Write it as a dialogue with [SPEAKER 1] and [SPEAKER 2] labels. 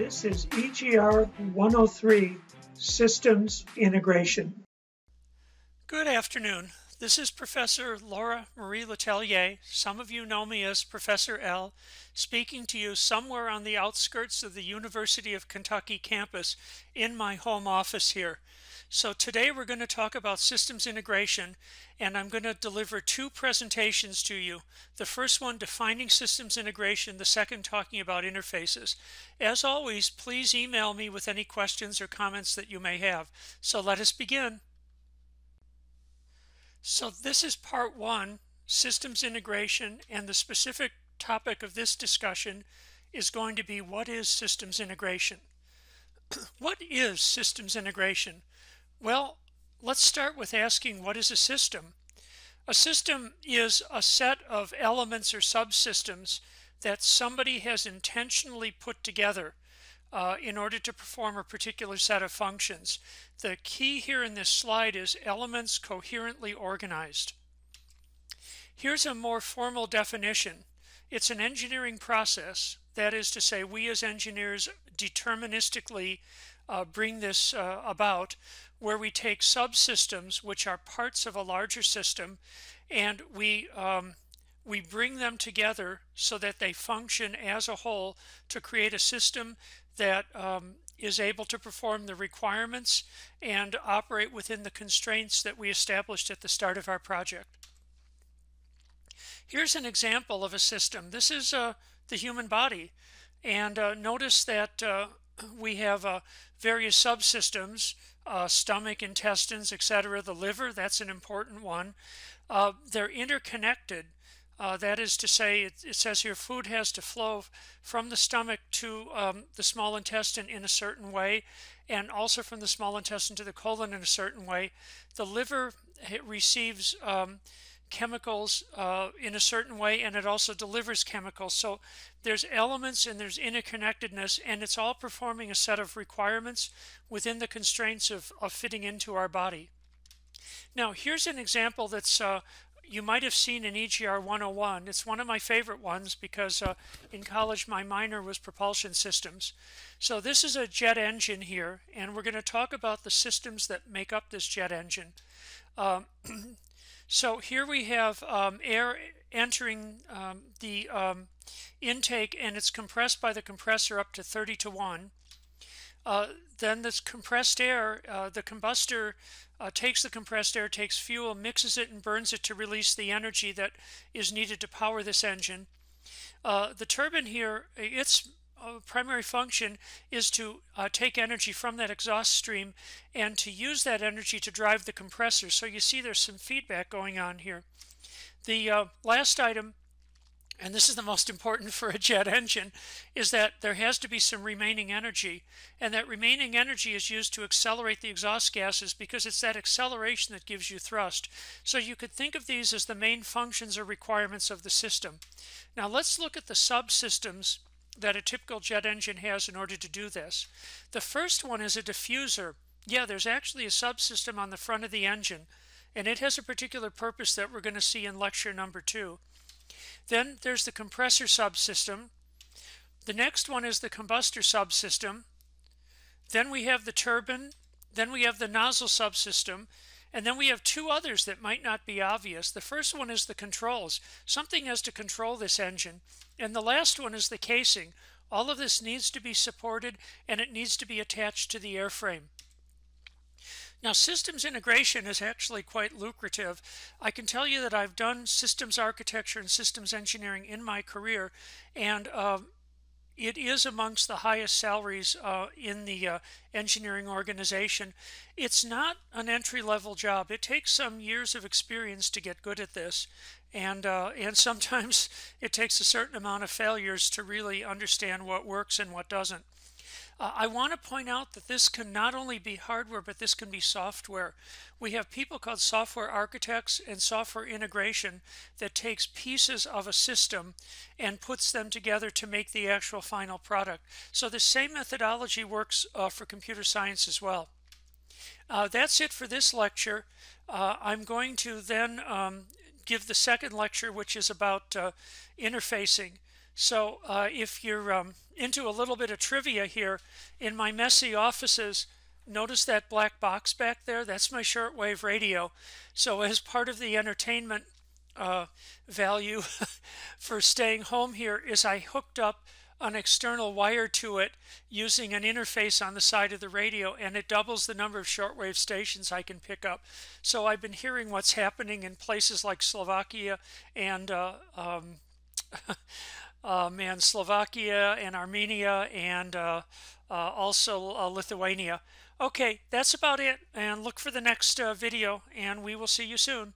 [SPEAKER 1] This is EGR 103, Systems Integration.
[SPEAKER 2] Good afternoon. This is Professor Laura Marie Letellier. Some of you know me as Professor L, speaking to you somewhere on the outskirts of the University of Kentucky campus in my home office here. So today we're going to talk about systems integration, and I'm going to deliver two presentations to you. The first one defining systems integration, the second talking about interfaces. As always, please email me with any questions or comments that you may have. So let us begin. So this is part one, systems integration, and the specific topic of this discussion is going to be what is systems integration? What is systems integration? Well, let's start with asking what is a system? A system is a set of elements or subsystems that somebody has intentionally put together in order to perform a particular set of functions. The key here in this slide is elements coherently organized. Here's a more formal definition. It's an engineering process. That is to say, we as engineers deterministically bring this about, where we take subsystems, which are parts of a larger system, and we bring them together so that they function as a whole to create a system that is able to perform the requirements and operate within the constraints that we established at the start of our project. Here's an example of a system. This is the human body, and notice that we have various subsystems, stomach, intestines, etc. The liver, that's an important one. They're interconnected. That is to say, it says here food has to flow from the stomach to the small intestine in a certain way, and also from the small intestine to the colon in a certain way. The liver receives chemicals in a certain way, and it also delivers chemicals. So there's elements and there's interconnectedness, and it's all performing a set of requirements within the constraints of fitting into our body. Now, here's an example that's you might have seen in EGR 101. It's one of my favorite ones because in college my minor was propulsion systems. So this is a jet engine here, and we're going to talk about the systems that make up this jet engine. So here we have air entering the intake, and it's compressed by the compressor up to 30 to 1. Then this compressed air, the combustor takes the compressed air, takes fuel, mixes it, and burns it to release the energy that is needed to power this engine. The turbine here, its primary function is to take energy from that exhaust stream and to use that energy to drive the compressor. So you see there's some feedback going on here. The last item, and this is the most important for a jet engine, is that there has to be some remaining energy. And that remaining energy is used to accelerate the exhaust gases because it's that acceleration that gives you thrust. So you could think of these as the main functions or requirements of the system. Now let's look at the subsystems that a typical jet engine has in order to do this. The first one is a diffuser. Yeah, there's actually a subsystem on the front of the engine, and it has a particular purpose that we're going to see in lecture number 2. Then there's the compressor subsystem. The next one is the combustor subsystem. Then we have the turbine. Then we have the nozzle subsystem. And then we have two others that might not be obvious. The first one is the controls. Something has to control this engine. And the last one is the casing. All of this needs to be supported, and it needs to be attached to the airframe. Now, systems integration is actually quite lucrative. I can tell you that I've done systems architecture and systems engineering in my career, and it is amongst the highest salaries in the engineering organization. It's not an entry-level job. It takes some years of experience to get good at this, and sometimes it takes a certain amount of failures to really understand what works and what doesn't. I want to point out that this can not only be hardware, but this can be software. We have people called software architects and software integration that takes pieces of a system and puts them together to make the actual final product. So the same methodology works for computer science as well. That's it for this lecture. I'm going to then give the second lecture, which is about interfacing. So if you're into a little bit of trivia here, in my messy offices, notice that black box back there? That's my shortwave radio. So as part of the entertainment value for staying home here is I hooked up an external wire to it using an interface on the side of the radio, and it doubles the number of shortwave stations I can pick up. So I've been hearing what's happening in places like Slovakia and Slovakia and Armenia and also Lithuania. Okay, that's about it, and look for the next video, and we will see you soon.